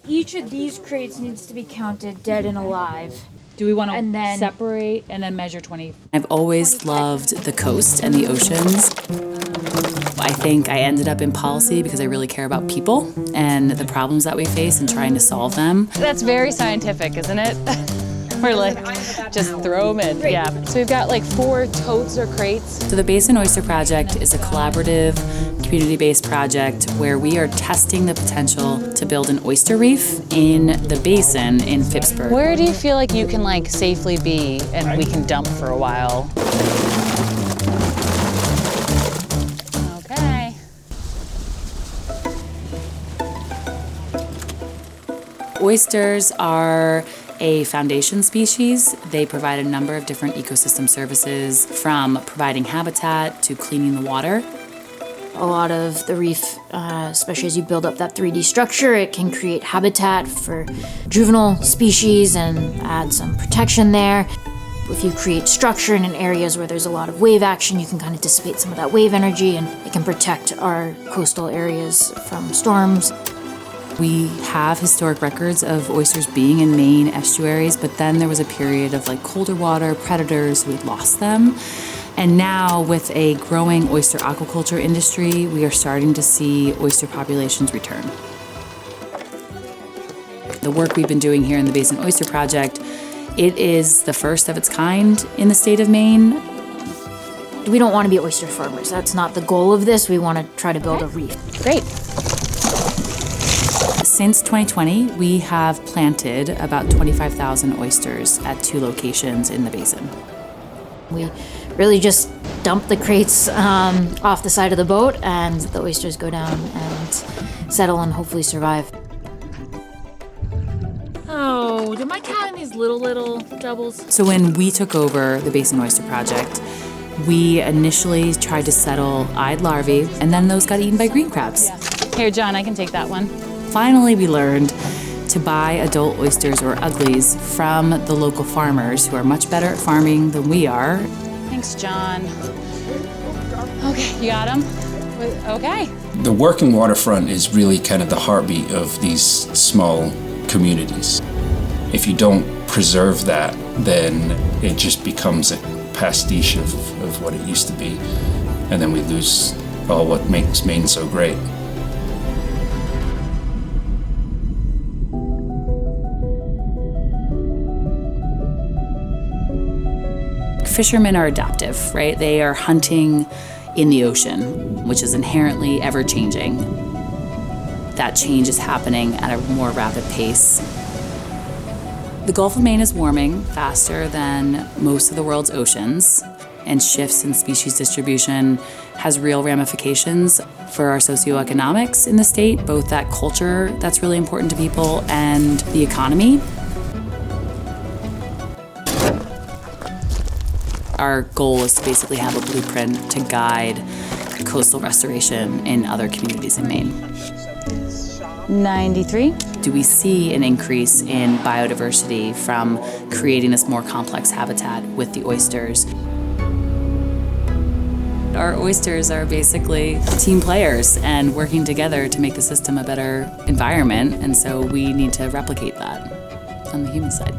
Each of these crates needs to be counted dead and alive. Do we want And to then- separate and then measure 20? I've always loved the coast and the oceans. I think I ended up in policy because I really care about people and the problems that we face and trying to solve them. That's very scientific, isn't it? We're like, just throw them in. Yeah. So we've got like 4 totes or crates. So the Basin Oyster Project is a collaborative, community-based project where we are testing the potential to build an oyster reef in the basin in Phippsburg. Where do you feel like you can like safely be and we can dump for a while? Okay. Oysters are a foundation species. They provide a number of different ecosystem services, from providing habitat to cleaning the water. A lot of the reef, especially as you build up that 3D structure, it can create habitat for juvenile species and add some protection there. If you create structure in areas where there's a lot of wave action, you can kind of dissipate some of that wave energy, and it can protect our coastal areas from storms. We have historic records of oysters being in Maine estuaries, but then there was a period of like colder water, predators, we'd lost them. And now with a growing oyster aquaculture industry, we are starting to see oyster populations return. The work we've been doing here in the Basin Oyster Project, it is the first of its kind in the state of Maine. We don't want to be oyster farmers. That's not the goal of this. We want to try to build a reef. Great. Since 2020, we have planted about 25,000 oysters at 2 locations in the basin. We really just dump the crates off the side of the boat, and the oysters go down and settle and hopefully survive. Oh, did my cat in these little doubles? So when we took over the Basin Oyster Project, we initially tried to settle eyed larvae, and then those got eaten by green crabs. Here, John, I can take that one. Finally, we learned to buy adult oysters, or uglies, from the local farmers who are much better at farming than we are. Thanks, John. Okay, you got them? Okay. The working waterfront is really kind of the heartbeat of these small communities. If you don't preserve that, then it just becomes a pastiche of what it used to be. And then we lose all what makes Maine so great. Fishermen are adaptive, right? They are hunting in the ocean, which is inherently ever-changing. That change is happening at a more rapid pace. The Gulf of Maine is warming faster than most of the world's oceans, and shifts in species distribution has real ramifications for our socioeconomics in the state, both that culture that's really important to people and the economy. Our goal is to basically have a blueprint to guide coastal restoration in other communities in Maine. 93. Do we see an increase in biodiversity from creating this more complex habitat with the oysters? Our oysters are basically team players and working together to make the system a better environment, and so we need to replicate that on the human side.